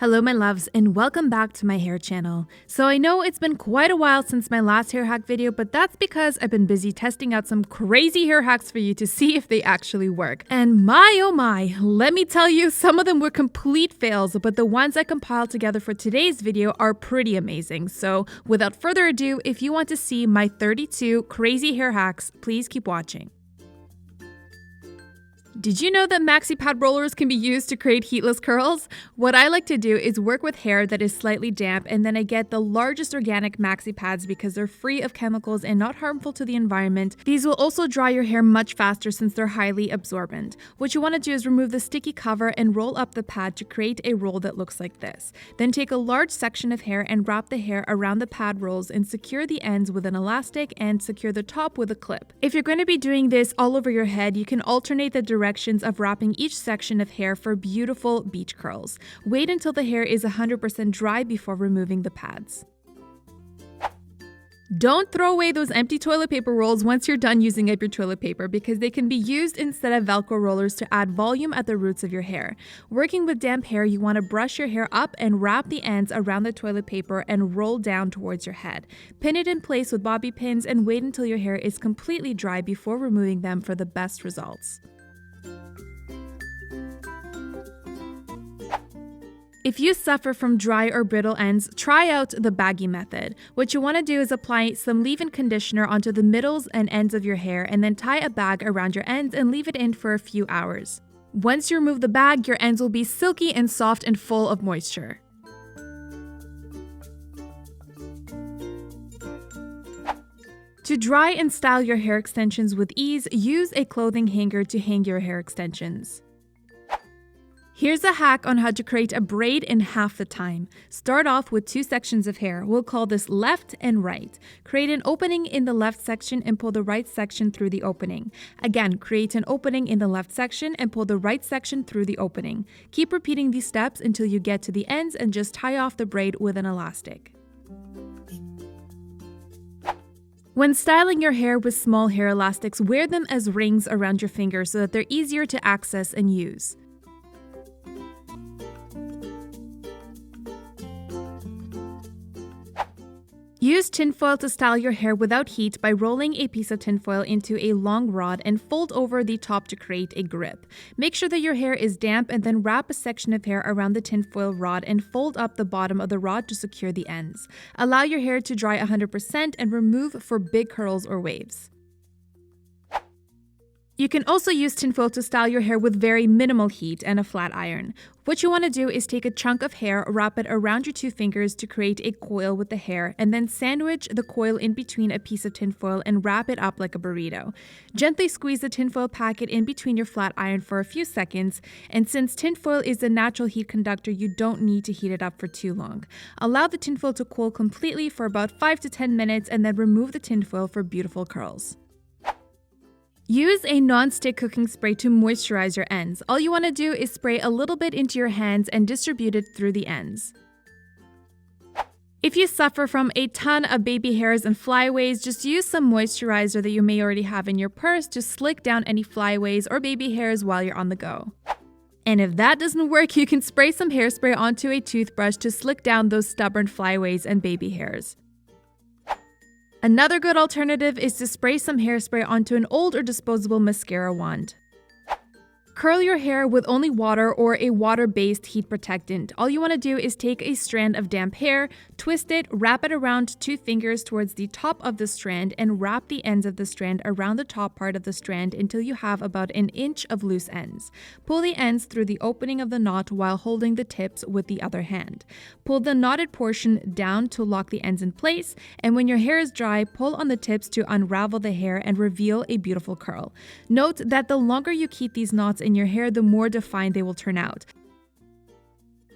Hello my loves and welcome back to my hair channel. So I know it's been quite a while since my last hair hack video, but that's because I've been busy testing out some crazy hair hacks for you to see if they actually work. And my oh my, let me tell you, some of them were complete fails, but the ones I compiled together for today's video are pretty amazing. So without further ado, if you want to see my 32 crazy hair hacks, please keep watching. Did you know that maxi pad rollers can be used to create heatless curls? What I like to do is work with hair that is slightly damp, and then I get the largest organic maxi pads because they're free of chemicals and not harmful to the environment. These will also dry your hair much faster since they're highly absorbent. What you want to do is remove the sticky cover and roll up the pad to create a roll that looks like this. Then take a large section of hair and wrap the hair around the pad rolls and secure the ends with an elastic and secure the top with a clip. If you're going to be doing this all over your head, you can alternate the directions of wrapping each section of hair for beautiful beach curls. Wait until the hair is 100% dry before removing the pads. Don't throw away those empty toilet paper rolls once you're done using up your toilet paper because they can be used instead of Velcro rollers to add volume at the roots of your hair. Working with damp hair, you want to brush your hair up and wrap the ends around the toilet paper and roll down towards your head. Pin it in place with bobby pins and wait until your hair is completely dry before removing them for the best results. If you suffer from dry or brittle ends, try out the baggy method. What you want to do is apply some leave-in conditioner onto the middles and ends of your hair and then tie a bag around your ends and leave it in for a few hours. Once you remove the bag, your ends will be silky and soft and full of moisture. To dry and style your hair extensions with ease, use a clothing hanger to hang your hair extensions. Here's a hack on how to create a braid in half the time. Start off with two sections of hair. We'll call this left and right. Create an opening in the left section and pull the right section through the opening. Again, create an opening in the left section and pull the right section through the opening. Keep repeating these steps until you get to the ends and just tie off the braid with an elastic. When styling your hair with small hair elastics, wear them as rings around your fingers so that they're easier to access and use. Use tinfoil to style your hair without heat by rolling a piece of tinfoil into a long rod and fold over the top to create a grip. Make sure that your hair is damp and then wrap a section of hair around the tinfoil rod and fold up the bottom of the rod to secure the ends. Allow your hair to dry 100% and remove for big curls or waves. You can also use tinfoil to style your hair with very minimal heat and a flat iron. What you want to do is take a chunk of hair, wrap it around your two fingers to create a coil with the hair, and then sandwich the coil in between a piece of tinfoil and wrap it up like a burrito. Gently squeeze the tinfoil packet in between your flat iron for a few seconds, and since tinfoil is a natural heat conductor, you don't need to heat it up for too long. Allow the tinfoil to cool completely for about 5 to 10 minutes and then remove the tinfoil for beautiful curls. Use a non-stick cooking spray to moisturize your ends. All you want to do is spray a little bit into your hands and distribute it through the ends. If you suffer from a ton of baby hairs and flyaways, just use some moisturizer that you may already have in your purse to slick down any flyaways or baby hairs while you're on the go. And if that doesn't work, you can spray some hairspray onto a toothbrush to slick down those stubborn flyaways and baby hairs. Another good alternative is to spray some hairspray onto an old or disposable mascara wand. Curl your hair with only water or a water-based heat protectant. All you want to do is take a strand of damp hair, twist it, wrap it around two fingers towards the top of the strand, and wrap the ends of the strand around the top part of the strand until you have about an inch of loose ends. Pull the ends through the opening of the knot while holding the tips with the other hand. Pull the knotted portion down to lock the ends in place, and when your hair is dry, pull on the tips to unravel the hair and reveal a beautiful curl. Note that the longer you keep these knots in your hair, the more defined they will turn out.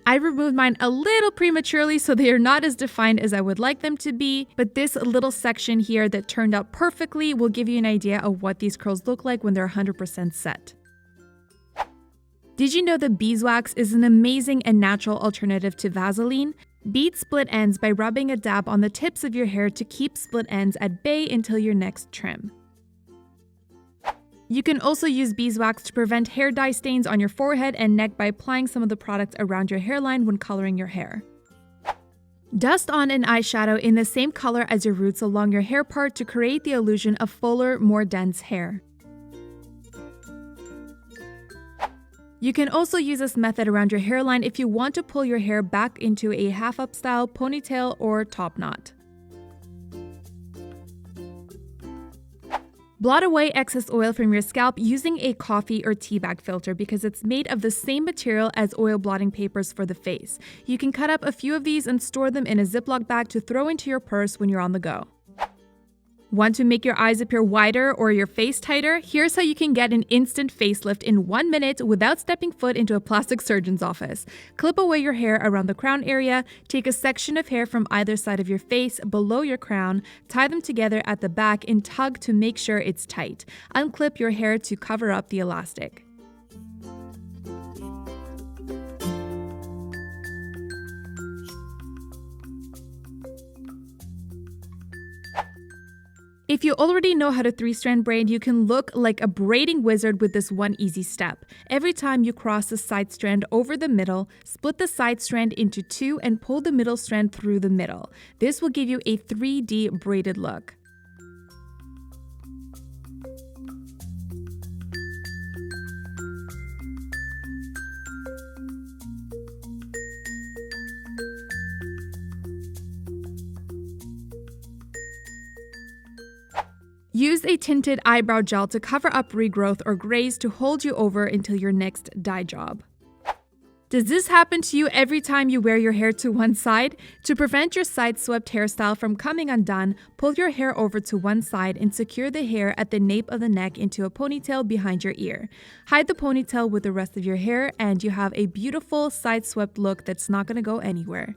I removed mine a little prematurely, so they are not as defined as I would like them to be, but this little section here that turned out perfectly will give you an idea of what these curls look like when they're 100% set. Did you know that beeswax is an amazing and natural alternative to Vaseline? Beat split ends by rubbing a dab on the tips of your hair to keep split ends at bay until your next trim. You can also use beeswax to prevent hair dye stains on your forehead and neck by applying some of the product around your hairline when coloring your hair. Dust on an eyeshadow in the same color as your roots along your hair part to create the illusion of fuller, more dense hair. You can also use this method around your hairline if you want to pull your hair back into a half-up style, ponytail, or top knot. Blot away excess oil from your scalp using a coffee or tea bag filter because it's made of the same material as oil blotting papers for the face. You can cut up a few of these and store them in a Ziploc bag to throw into your purse when you're on the go. Want to make your eyes appear wider or your face tighter? Here's how you can get an instant facelift in 1 minute without stepping foot into a plastic surgeon's office. Clip away your hair around the crown area, take a section of hair from either side of your face below your crown, tie them together at the back and tug to make sure it's tight. Unclip your hair to cover up the elastic. If you already know how to 3-strand braid, you can look like a braiding wizard with this one easy step. Every time you cross the side strand over the middle, split the side strand into 2 and pull the middle strand through the middle. This will give you a 3D braided look. Use a tinted eyebrow gel to cover up regrowth or grays to hold you over until your next dye job. Does this happen to you every time you wear your hair to one side? To prevent your side-swept hairstyle from coming undone, pull your hair over to one side and secure the hair at the nape of the neck into a ponytail behind your ear. Hide the ponytail with the rest of your hair and you have a beautiful side-swept look that's not going to go anywhere.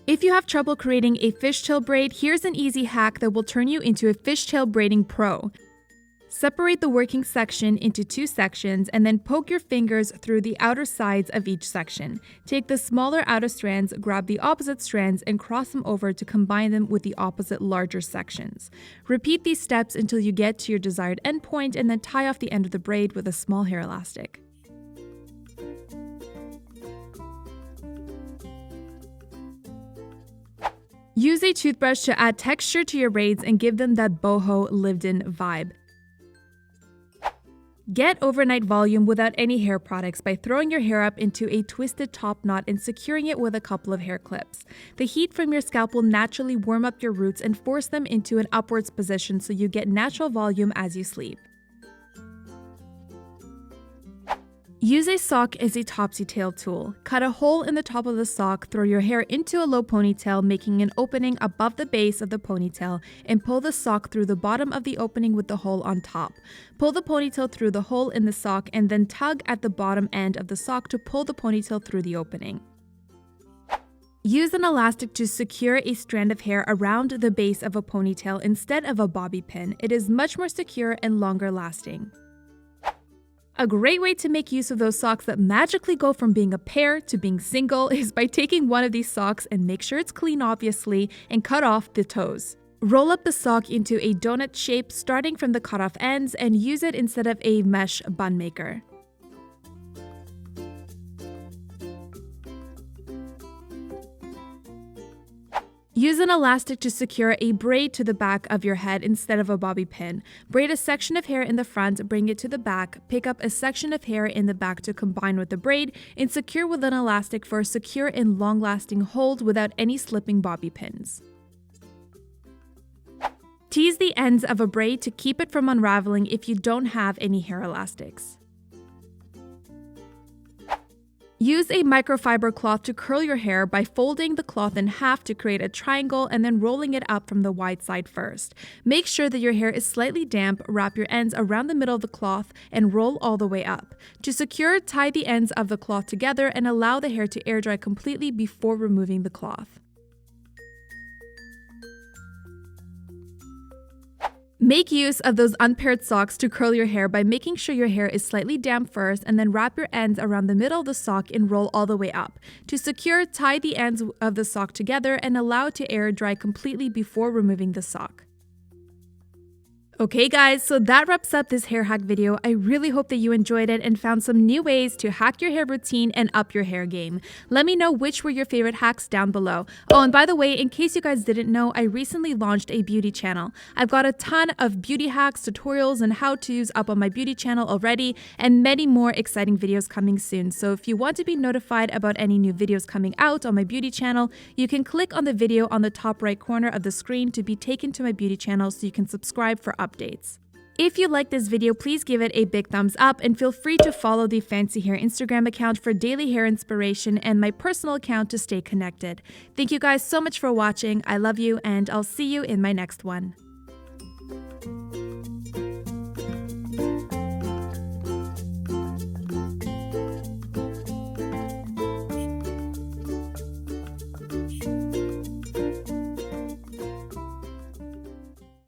If you have trouble creating a fishtail braid, here's an easy hack that will turn you into a fishtail braiding pro. Separate the working section into 2 sections and then poke your fingers through the outer sides of each section. Take the smaller outer strands, grab the opposite strands, and cross them over to combine them with the opposite larger sections. Repeat these steps until you get to your desired endpoint and then tie off the end of the braid with a small hair elastic. Use a toothbrush to add texture to your braids and give them that boho lived-in vibe. Get overnight volume without any hair products by throwing your hair up into a twisted top knot and securing it with a couple of hair clips. The heat from your scalp will naturally warm up your roots and force them into an upwards position so you get natural volume as you sleep. Use a sock as a topsy-tail tool. Cut a hole in the top of the sock, throw your hair into a low ponytail, making an opening above the base of the ponytail, and pull the sock through the bottom of the opening with the hole on top. Pull the ponytail through the hole in the sock and then tug at the bottom end of the sock to pull the ponytail through the opening. Use an elastic to secure a strand of hair around the base of a ponytail instead of a bobby pin. It is much more secure and longer lasting. A great way to make use of those socks that magically go from being a pair to being single is by taking one of these socks and make sure it's clean obviously and cut off the toes. Roll up the sock into a donut shape starting from the cut off ends and use it instead of a mesh bun maker. Use an elastic to secure a braid to the back of your head instead of a bobby pin. Braid a section of hair in the front, bring it to the back, pick up a section of hair in the back to combine with the braid, and secure with an elastic for a secure and long-lasting hold without any slipping bobby pins. Tease the ends of a braid to keep it from unraveling if you don't have any hair elastics. Use a microfiber cloth to curl your hair by folding the cloth in half to create a triangle and then rolling it up from the wide side first. Make sure that your hair is slightly damp, wrap your ends around the middle of the cloth, and roll all the way up. To secure, tie the ends of the cloth together and allow the hair to air dry completely before removing the cloth. Make use of those unpaired socks to curl your hair by making sure your hair is slightly damp first and then wrap your ends around the middle of the sock and roll all the way up. To secure, tie the ends of the sock together and allow it to air dry completely before removing the sock. Okay guys, so that wraps up this hair hack video. I really hope that you enjoyed it and found some new ways to hack your hair routine and up your hair game. Let me know which were your favorite hacks down below. Oh, and by the way, in case you guys didn't know, I recently launched a beauty channel. I've got a ton of beauty hacks, tutorials, and how-tos up on my beauty channel already, and many more exciting videos coming soon. So if you want to be notified about any new videos coming out on my beauty channel, you can click on the video on the top right corner of the screen to be taken to my beauty channel so you can subscribe for updates. If you like this video, please give it a big thumbs up and feel free to follow the Fancy Hair Instagram account for daily hair inspiration and my personal account to stay connected. Thank you guys so much for watching. I love you and I'll see you in my next one.